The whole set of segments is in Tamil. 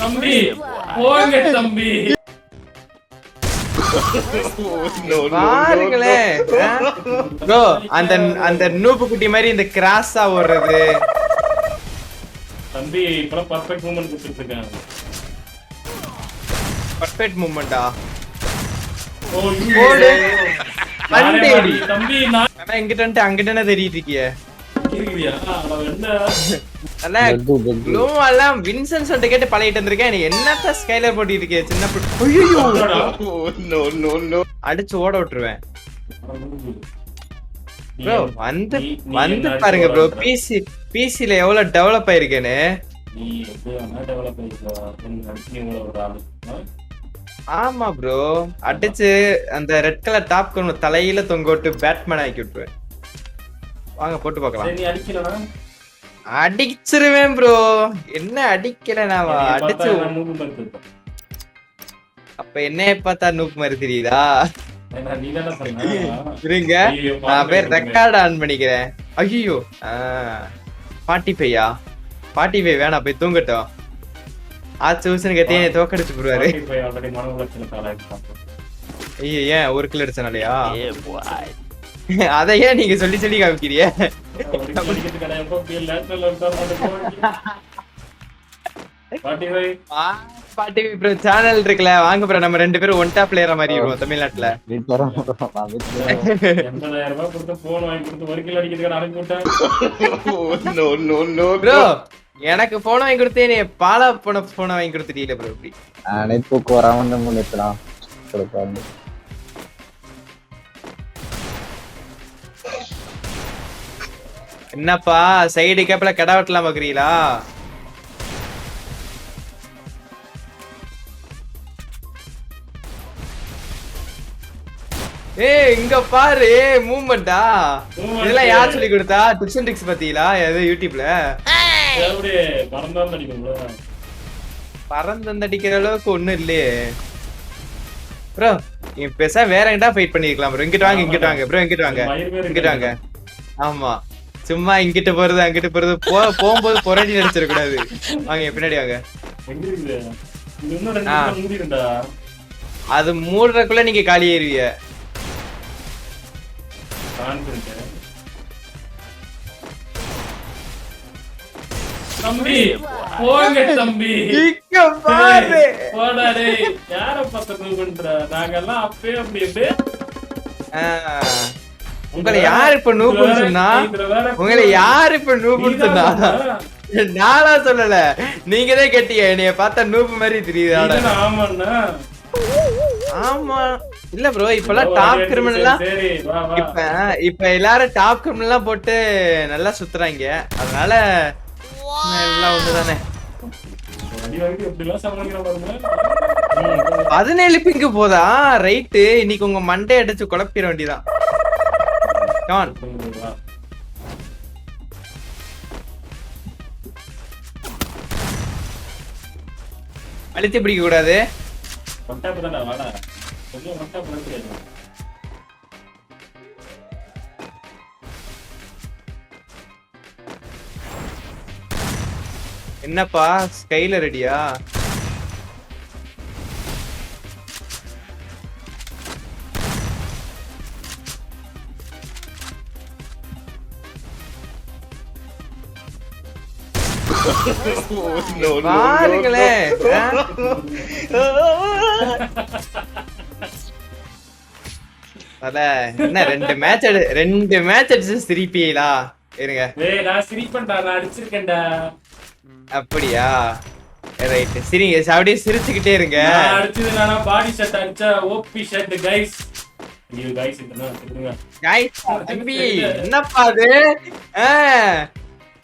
தம்பி போங்க தம்பி. பாருங்களே ப்ரோ, அந்த அந்த நூப்பு குட்டி மாதிரி இந்த கிராஸா ஓடுறது. தம்பி இப்பலாம் பர்ஃபெக்ட் மூவ்மெண்ட் கொடுத்துட்டு இருக்காங்க. பர்ஃபெக்ட் மூவ்மெண்டா? ஓ ஓடு மண்டேடி தம்பி. நான் ஆனா இங்கிட்ட வந்து அங்கிட்ட தெரியிட்டு இருக்கியே. இருக்கிறியா? அவ என்ன அண்ணா க்ளூ எல்லாம் வின்சென்ட் சொல்லிட்டு கேட்டு பழகிட்டு வந்திருக்கேன். நீ என்னத்த ஸ்கைலர் போட்டிட்டு இருக்கே சின்ன ஐயோ அடிச்சு ஓட விட்டுருவேன் ப்ரோ. வந்து வந்து பாருங்க ப்ரோ, பிசில எவ்வளவு டெவலப் ஆயிருக்கேன்னு. நீ எப்படி டெவலப் ஆயிடுச்சு ஒரு ஆளு. ஆமா ப்ரோ, அடிச்சு அந்த ரெட் கலர் டாப் கொண்டு தலையில தொங்க விட்டு பேட்மேன் ஆக்கி விட்டுருவேன். வாங்க போட்டு பார்க்கலாம். நீ அடிக்கலனா அடிச்சிருவேன் ப்ரோ. என்ன அடிக்கலனாவா? அடிச்சு அப்ப என்னைய பார்த்தா நூப் மாதிரி தெரியுதா? இருங்க நான் பேர் ரெக்கார்ட் ஆன் பண்ணிக்கிறேன். ஐயோ 45 45 வேணாம், போய் தூங்கட்டும். ஆச்சு ஊசனு கட்டி தோக்கடிச்சு போடுவாரு. ஐயோ ஏன் ஒரு கிலோ அடிச்சனாலயா? அத ஏன் நீங்க சொல்லி சொல்லி காமிக்கிறிய? ப்ரோ சேனல் இருக்குல, வாங்க ப்ரோ நம்ம ரெண்டு பேரும் ஒன் டாப் பிளேயர் மாதிரி இருக்கும் தமிழ்நாட்டுல. 80,000 ரூபாய் கொடுத்து போன் வாங்கி கொடுத்து ஒரு கிலோ அடிக்கிறதுக்கு அனுப்பி விட்டேன். ப்ரோ எனக்கு போன் வாங்கி கொடுத்தே, நீ பாலா போன போனை வாங்கி கொடுத்துட்டீல ப்ரோ. இப்படி அனைத்து வராம முன்னேற்றலாம் கொடுப்பாங்க. என்னப்பா சைடு கேப்ல கடை வெட்டலாம் பாக்குறீங்களா? ஏய் இங்க பாரு மூவ்மெண்டா. இதெல்லாம் யார் சொல்லி கொடுத்தா? டிப்ஸ் அண்ட் ட்ரிக்ஸ் பாத்தீங்களா ஏதோ யூடியூப்ல? பறந்து அடிக்கிற அளவுக்கு ஒண்ணும் இல்லையே ப்ரோ. நீ பேச வேற எங்கிட்ட ஃபைட் பண்ணிருக்கலாம் ப்ரோ. இங்கிட்ட வாங்க இங்கிட்ட வாங்க ப்ரோ, இங்கிட்ட வாங்க இங்கிட்ட வாங்க. ஆமா சும்மா இங்கிட்ட போறது அங்கிட்ட போறது போகும்போது புரட்டி அடிச்சிட கூடாது. வாங்க பின்னாடி வாங்க. அது மூடுறதுக்குள்ள நீங்க காலி ஏறுவீங்க. தம்பி போங்க தம்பி. இங்க பாரு போடா டேய். யார பார்த்து மூவ் பண்ற? நாங்கெல்லாம் அப்பவே அப்படி இப்படி. உங்களை யார் இப்ப நூபுன்னு சொன்னா? உங்களை யார் இப்ப நூபுன்னு சொன்னா? நானா சொல்லல, நீங்க தான் கேட்டீங்க. என்னைய பார்த்தா நூபு மாதிரி தெரியுது. ஆமாண்ணா. ஆமா இல்ல ப்ரோ, இப்பெல்லாம் டாப் கிரிமினல்லாம் இப்ப எல்லாரும் டாப் கிரிமினல்லாம் போட்டு நல்லா சுத்துறாங்க. அதனால எல்லாம் ஒண்ணுதானே. 17 பிங்கு போதா? ரைட்டு, இன்னைக்கு உங்க மண்டே அடிச்சு குழப்பிட வேண்டியதான். அழுத்தி பிடிக்க கூடாது. என்னப்பா ஸ்கைல ரெடியா? பாருங்களே என்ன ரெண்டு மேட்ச் அடிச்சு சிரிப்பீங்களா? இருங்க நான் சிரிப்பேன்டா, நான் அடிச்சிருக்கேன்டா. அப்படியா? ரைட் சரிங்க, அப்படியே சிரிச்சுக்கிட்டே இருங்க. நான் அடிச்சது நானா பாடி ஷாட் அடிச்சா ஓபி ஷாட் கைஸ். ஐயோ கைஸ் இதெல்லாம் சொல்லுங்க கைஸ். தம்பி என்னப்பா அது?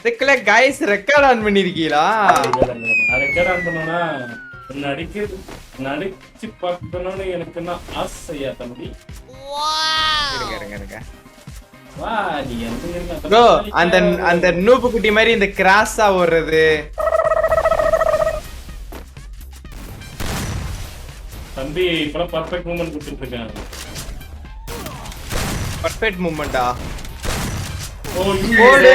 இதுக்குள்ள கைஸ் ரெக்கார்ட் ஆன் பண்ணிருக்கீங்களா? நான் ரெக்கார்ட் ஆன் பண்ணனா நடிச்சு பார்க்கணும்னு எனக்கு என்ன ஆசையா தம்பி. இருங்க ப்ரோ, அந்த நூப்பு குட்டி மாதிரி இந்த கிராஸா ஓடுறது. தம்பி இப்பலாம் பர்ஃபெக்ட் மூவ்மெண்ட் கொடுத்துட்டு இருக்காங்க. பர்ஃபெக்ட் மூவ்மெண்டா? ஓடு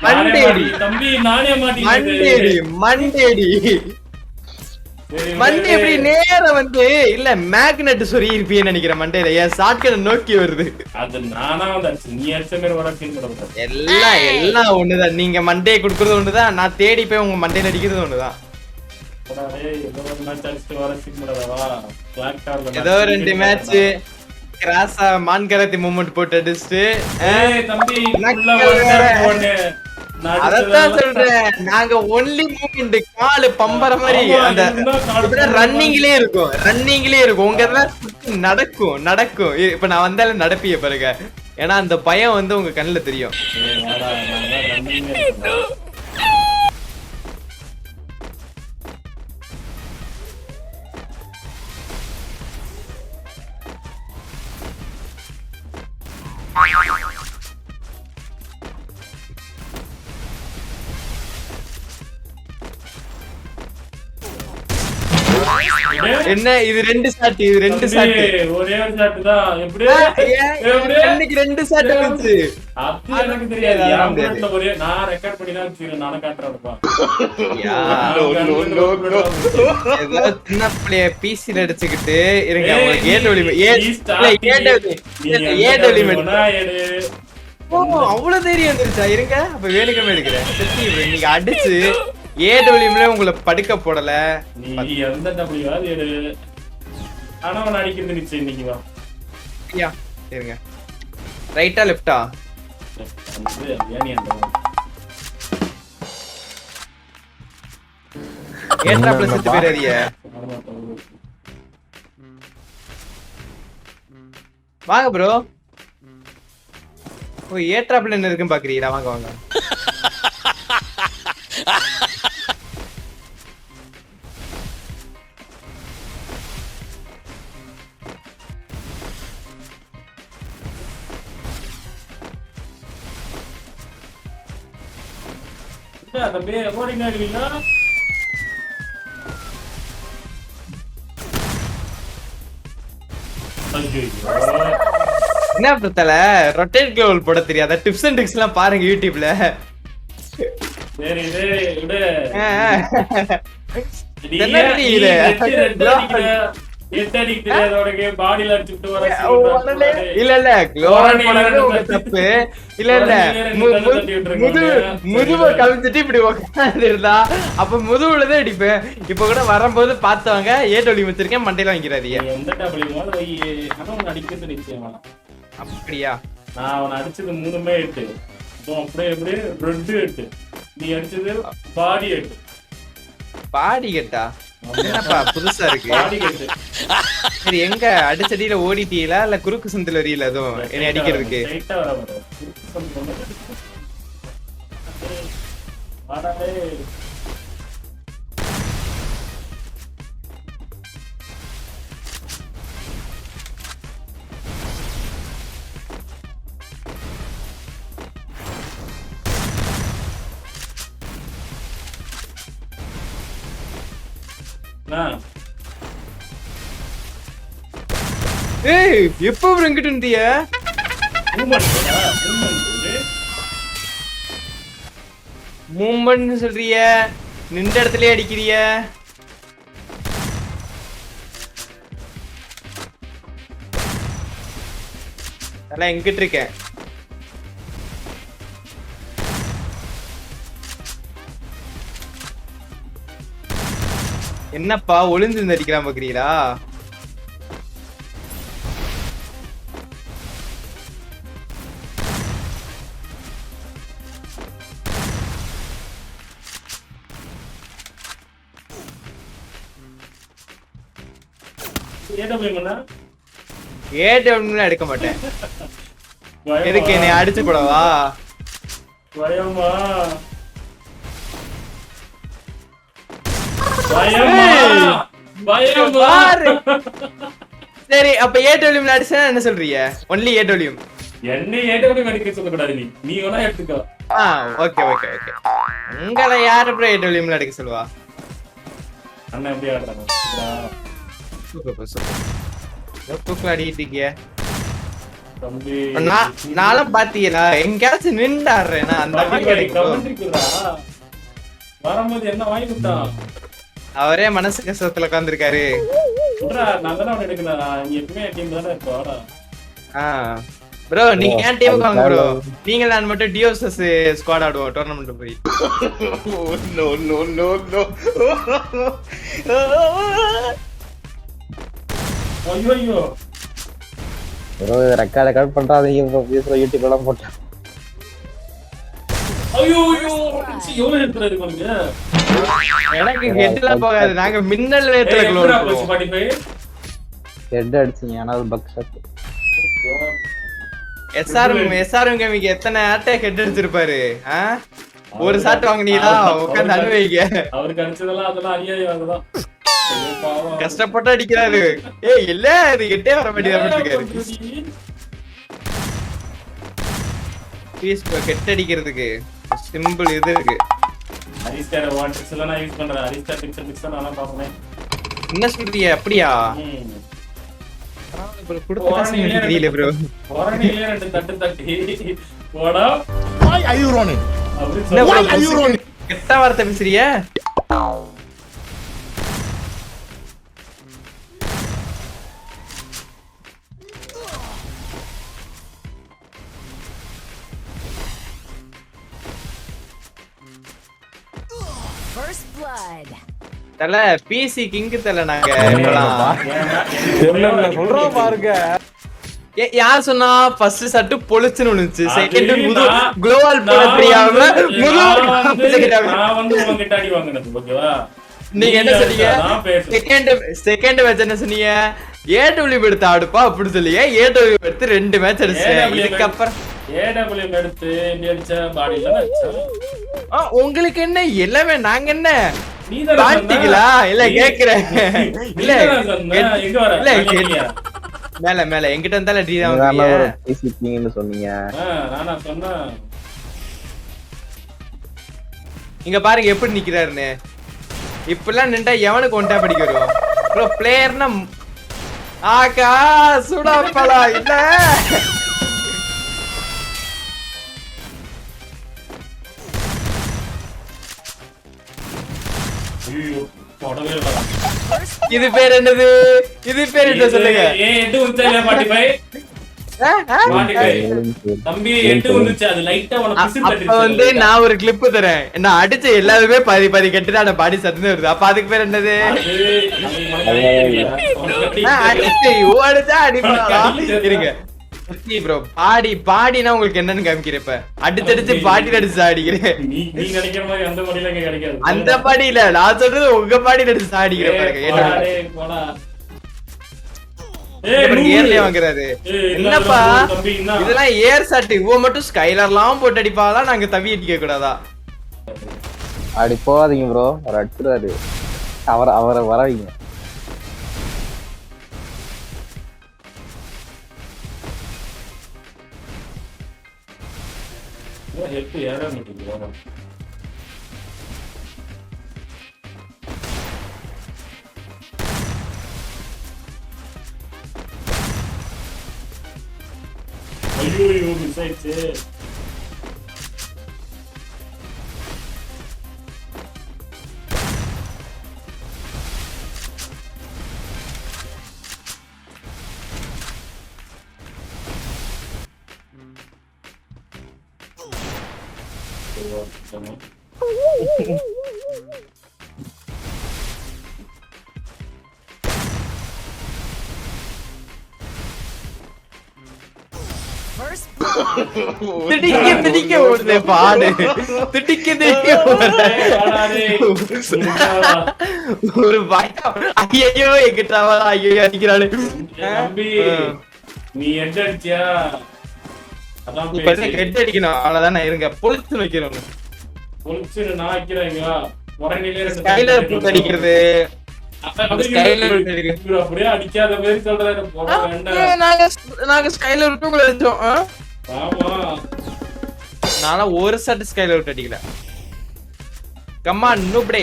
மண்டேடி தம்பி. நானே மண்டேடி மண்டே எப்படி நேரா வந்து இல்ல மேக்னெட் சொறி இருப்பீன்னு நினைக்கிறேன் மண்டேல என் ஷாட்கன் நோக்கி வருது. அது நானா வந்து அடிச்சு நீ அடிச்ச மாதிரி வர ஃபீல் பண்ண எல்லாம் ஒண்ணுதான். நீங்க மண்டே குடுக்கறது ஒண்ணுதான், நான் தேடி போய் உங்க மண்டேல அடிக்கிறது ஒண்ணுதான். ஏதோ 2 மேட்ச் கிராஸா மான்கரத்தி மூமெண்ட் போட்டு அடிச்சுட்டு அதத்தான் சொல்றேன். நாங்க ஒன்லி மூமெண்ட் காலு பம்பர மாதிரி அந்த ரன்னிங்லயே இருக்கும். உங்க நடக்கும். இப்ப நான் வந்தாலும் நடப்பிய பாருங்க. ஏன்னா அந்த பயம் வந்து உங்க கண்ணுல தெரியும். என்ன இது 2 ஷாட் ஒரே ஒரு ஷாட் தான். எப்படி இன்னைக்கு 2 ஷாட் வந்துச்சு. அது எனக்கு தெரியாது. யாம்ல ஒரே நான் ரெக்கார்ட் பண்ணி தான் வச்சிருக்கேன். நானே காட்றேன்ப்பா. ஏதோ சின்ன பிள்ளைய பிசில அடிச்சிட்டு இருங்க. உங்களுக்கு அவ்வளவு தைரியம் வந்துருச்சா? இருங்க அப்ப வேணுக்கமே எடுக்கிறேன். நீங்க அடிச்சு ஏடபிள்யூம்ல உங்களை படுக்க போடல. நீ எந்த டபிள்யூவாது எடு. ஆனா அவன் அடிக்கிறது நிச்சயம் இன்னைக்கு வா. ஐயா இருங்க. ரைட்டா லெஃப்ட்டா? ஏட்ரா பிளஸ் செத்து பேரறிய. வாங்க ப்ரோ. ஓ ஏட்ரா பிளஸ் என்ன இருக்குன்னு பாக்குறீங்களா? வாங்க வாங்க. என்ன பிரச்சனை? ரொட்டேட் க்ளோவல் போட தெரியாதா? டிப்ஸ் அண்ட் ட்ரிக்ஸ் எல்லாம் பாருங்க யூடியூப்ல. சரி விடு. தப்பு இல்ல முதுவை கவிழ்ந்துட்டு இப்படி உட்காந்துருந்தா அப்ப முதுகுலதான் அடிப்பேன். இப்ப கூட வரும்போது பார்த்தவங்க ஏடொலி வச்சிருக்கேன் மண்டையில வாங்கிறாதியா. அப்படியா? நான் அவன் அடிச்சது 3மே 8. அப்படியே அப்படியே 2 8. நீ அடிச்சது பாடி 8. பாடி கட்டா? என்னப்பா புதுசா இருக்கு. சரி எங்க அடிச்சடியில ஓடிட்டீங்களா இல்ல குறுக்கு சந்தில வரியல அதுவும் என்னை அடிக்கிறதுக்கு? ஏய் எப்போ எங்கிட்ட இருந்திய? மூமெண்ட் சொல்றிய, நின்ற இடத்துலயே அடிக்கிறிய. அதெல்லாம் எங்கிட்ட இருக்கேன். என்னப்பா ஒளிந்து அடிக்கிறான் பாக்குறீங்களா? ஏடபிள்யூ எடுக்க மாட்டேன். எதுக்கு என்னை அடிச்சு போடவா? பயமா சரி அப்ப ஏடபிள்யூ அடிச்சா என்ன சொல்றீங்க? Only AW. என்ன ஏடபிள்யூ அடிக்க சொல்ல கூடாது. நீ வேணா எடுத்துக்கோ. Okay okay okay. உங்களை யாரு ப்ரோ ஏடபிள்யூ அடிக்க சொல்லுவா? அண்ணா எப்படி ஆடுறாங்க? Super super. எப்போ அடிட்டீங்க? நானும் பாத்தீங்களா எங்கேயாச்சும் நின்றாடுறேன். அந்த வரும்போது என்ன வாங்கி கொடுத்தான்? அவரே மனசு கஷ்டத்துல உட்காந்துருக்காரு. சொல்றா நான் தானே அவனை எடுக்கணும். நீ எப்பவுமே என் டீம் தானே இருப்ப. வாடா. ப்ரோ நீங்க ஏன் டீமுக்கு வாங்க ப்ரோ. நீங்க நான் மட்டும் டியோசஸ் ஸ்குவாட் ஆடுவோம் டோர்னமெண்ட் போய். ஐயோ ப்ரோ ரெக்கார்ட் பண்றாதீங்க ப்ரோ ப்ளீஸ் யூடியூப் எல்லாம் போட்டா. ஐயோ எவ்வளவு எடுத்துறாரு பாருங்க. எனக்கு ஹெட்லாம் போகாது. நாங்க மின்னல் வேகத்துல க்ளோர் பண்ணுவோம். Spotify ஹெட் அடிச்சீங்க ஆனா அது பக் ஷாட். எஸ்ஆர்எம் கேமிங் எத்தனை அட்டாக் ஹெட் அடிச்சிருப்பாரு. ஒரு ஷாட் வாங்குனீங்களா உட்கார்ந்து அனுபவிங்க. அவருக்கு அடிச்சதெல்லாம் அதெல்லாம் அநியாயம் அதெல்லாம். கஷ்டப்பட்டு அடிக்கிறாரு. ஏய் இல்ல அது ஹெட்டே வர மாட்டேங்குது. பீஸ் ஹெட் அடிக்கிறதுக்கு சிம்பிள் இது இருக்கு. அரிஸ்டார் ஒன் ட்ரிக்ஸ் எல்லாம் நான் யூஸ் பண்றேன். அரிஸ்டார் ட்ரிக்ஸ் தான் நான் பாப்பேன். என்ன சொல்றீங்க? அப்படியா? ப்ரோ குடுத்து காசு தெரியல ப்ரோ. ஒரணிலே ரெண்டு தட்டு தட்டி போடா. Why are you running? Why are you running? கெட்ட வார்த்தை பேசுறியே. First blood. தல பிசி கிங் தல நாங்க இப்பலாம் சொல்றோம் பாருங்க. யார் சொன்னா ஃபர்ஸ்ட் சட்டு பொளிச்சுன்னு விழுந்துச்சு. செகண்ட் முது குளோபல் போட தெரியாம முது நான் வந்து உங்ககிட்ட அடி வாங்குனது ஓகேவா. நீங்க என்ன சொன்னீங்க? செகண்ட் மேட்ச் என்ன சொன்னீங்க? ஏடபிள்யூ எடுத்து ஆடுப்பா அப்படி சொல்லியே. ஏடபிள்யூ எடுத்து 2 மேட்ச் அடிச்சேன். இதுக்கப்புறம் ஏடபிள்யூ எடுத்து இந்தியா அடிச்ச பாடில அடிச்சா. உங்களுக்கு என்ன எல்லாமே நாங்க என்ன நீ தான் பாத்தீங்களா? இல்ல கேக்குறேன். இல்ல எங்க வர இல்ல மேல மேல எங்கிட்ட இருந்தால டி தான் நீங்க வந்து ஒரு பேசிட்டீங்கன்னு சொன்னீங்க. நானா சொன்னேன். இங்க பாருங்க எப்படி நிக்கிறாருன்னு. இப்பெல்லாம் நின்றா எவனுக்கு ஒன்டா படிக்க வரும் ப்ரோ. பிளேயர்னா ஆகா சுடாப்பலா இல்ல. ஐயோ போடவே இல்ல. இது பேர் என்னது? இது பேர் என்ன சொல்லுங்க? எட்டு உச்சல 45 தம்பி 8 வந்துச்சு. அது லைட்டா உனக்கு பிசில் அப்ப தட்டிச்சு. வந்து நான் ஒரு கிளிப் தரேன். நான் அடிச்ச எல்லாருமே பாதி பாதி கெட்டுட்டு அந்த பாடி சத்தம் வருது. அப்ப அதுக்கு பேர் என்னது? அடிச்சு ஓடுதா அடிப்பா இருங்க ப்ரோ. பாடி பாடினா உங்களுக்கு என்னன்னு காமிக்கிறப்ப அடிச்சடிச்சு பாடி அடிச்சு அடிக்கிறேன். நீ நினைக்கிற மாதிரி அந்த பாடில இங்க கிடைக்காது. அந்த பாடி இல்ல நான் சொல்றது உங்க பாடி அடிச்சு அடிக்கிற பாருங்க. டேய் போடா. ஏர்லயே வாங்குறாரு. என்னப்பா இதெல்லாம் ஏர் ஷாட். இவ மட்டும் ஸ்கைலர்லாம் போட்டு அடிப்பாதா? நாங்க தவி அடிக்க கூடாதா? அப்படி போகாதீங்க ப்ரோ. அவர் அடிச்சுறாரு. அவரை வரவீங்க. ஹெல்ப் யாரா மாட்டீங்களா? ஐயோ மிஸ் ஆயிடுச்சு. திடிக்க ஓடுதே பாடு. திடிக்க ஒரு பயம். ஐயோ எங்கிட்டாவா? ஐயோ அடிக்கிறாளு. தம்பி நீ ஹெட் அடிச்சியா? அதான் இப்ப ஹெட் அடிக்கணும் அவ்வளவுதானே. இருங்க பொலிச்சு வைக்கிறோம். பொலிச்சு நான் வைக்கிறேங்க. உடனே ஸ்கைலர் போட்டு அடிக்கிறது. அப்படியே அடிக்காத மாதிரி சொல்றாரு. போட வேண்டாம். நாங்க ஸ்கைலர் விட்டு உங்களை அடிச்சோம். ஆமா நானா ஒரு ஷாட் ஸ்கைலர் விட்டு அடிக்கல. கம்மான் நூப்டே.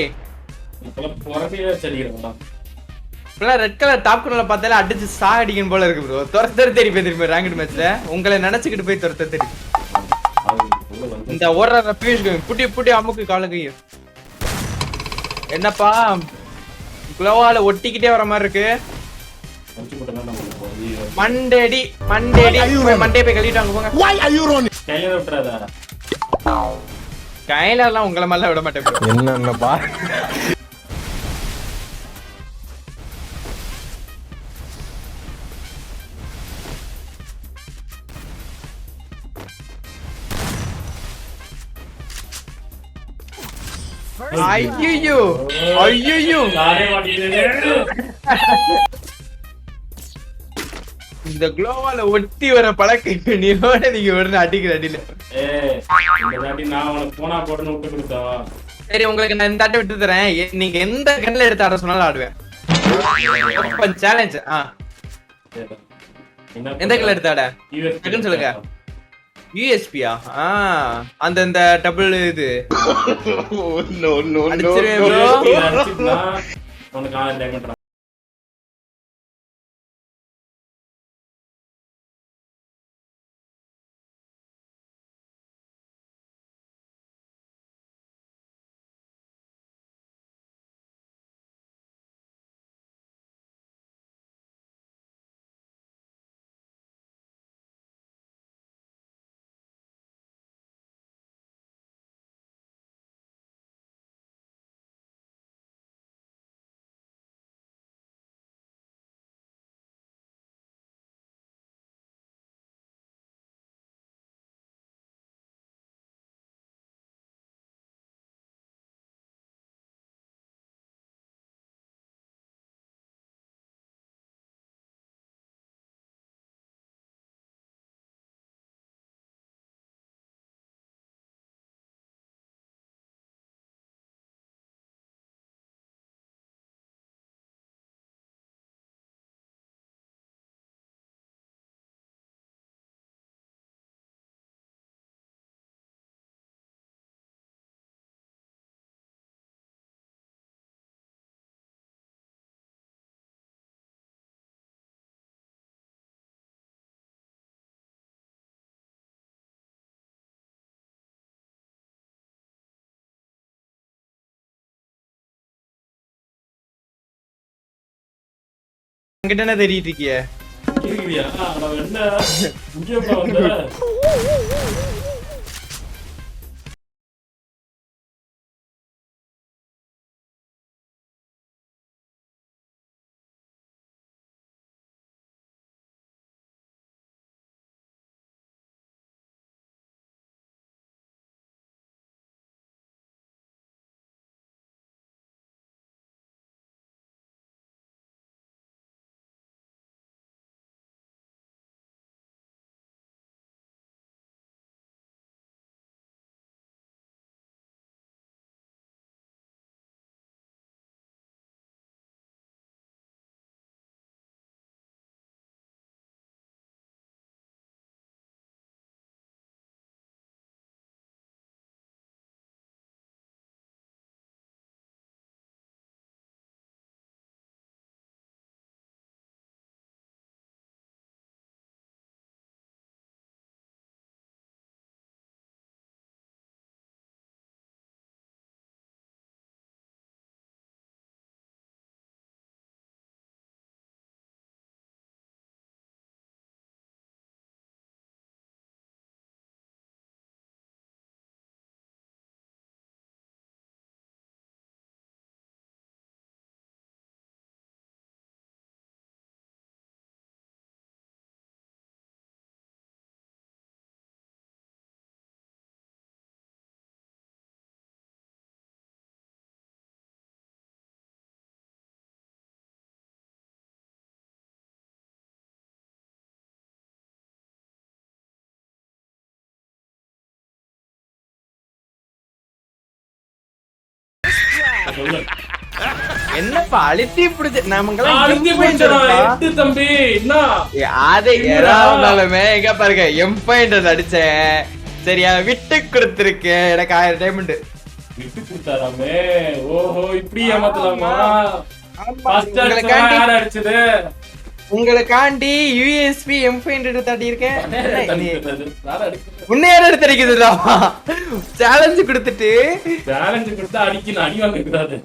இப்பலாம் புறத்தையே சரிக்கிறேன்டா. இப்பலாம் ரெட் கலர் டாப் கலர்ல பார்த்தாலே அடிச்சு சா அடிக்கணும் போல இருக்கு ப்ரோ. துரத்த தேடி போய் திரும்பி ரேங்கட் மேட்ச்ல உங்களை நினைச்சுக்கிட்டு போய் துரத்த தேடி. இந்த ஓடுற பியூஷ் புட்டி புட்டி அமுக்கு காலுக்கு. என்னப்பா குளோவால ஒட்டிக்கிட்டே வர மாதிரி இருக்கு. அடிச்சு போட்டா நம்ம மண்டேடி மண்டே போய் கழுவிட்டு வாங்க போங்க. கையில விட்டுறாதா? கையில எல்லாம் உங்களை மாதிரிலாம் விட மாட்டேன் bro. என்னப்பா First ஐயோ ஐயோ யாரே மாட்டிக்கிட்டே. இந்த குளோவால ஒட்டி வர பழக்கம் நீயோட நீங்க உடனே அடிக்கிற அடியில. இந்த வாட்டி நான் உனக்கு போனா போட்டுன்னு விட்டு கொடுத்தோம். சரி உங்களுக்கு நான் இந்த ஆட்டை விட்டு தரேன். நீங்க எந்த கண்ணில் எடுத்து ஆட சொன்னாலும் ஆடுவேன். சேலஞ்ச். எந்த கண்ணில் எடுத்து ஆட செகண்ட் சொல்லுங்க. யூஎஸ்பியா? அந்த இந்த டபுள் இது அடிச்சிருவேன் bro. அடிச்சுனா உனக்கு 1000 டைமண்ட். என்கிட்ட என்ன தெரியிட்டு இருக்கிய? இருக்கிறியா? நான் என்ன இங்கே வந்த சொல்லு. என்னப்பா அழுத்தி பிடிச்ச நமக்கெல்லாம் அழுத்தி M point பிடிச்சடா, இருக்குப்பா. எட்டு தம்பி என்ன அது ஏறாமலுமே எங்க பாருங்க M point அடிச்சேன். சரியா விட்டு கொடுத்திருக்கேன். எனக்கு 1000 டைமண்ட் விட்டு கொடுத்தாராமே. ஓஹோ இப்படி ஏமாத்தலாமா? ஃபர்ஸ்ட் உங்களுக்காண்டி யார் அடிச்சது? உங்களுக்காண்டி யூஎஸ்பி M5 எடுத்து ஆடி இருக்கேன். நான் அடிக்கிறது. உன்னையார எடுத்து அடிக்குதுடா. சேலஞ்ச் கொடுத்துட்டு சேலஞ்ச் கொடுத்தா அடிக்கணும், அடி வாங்க கூடாது.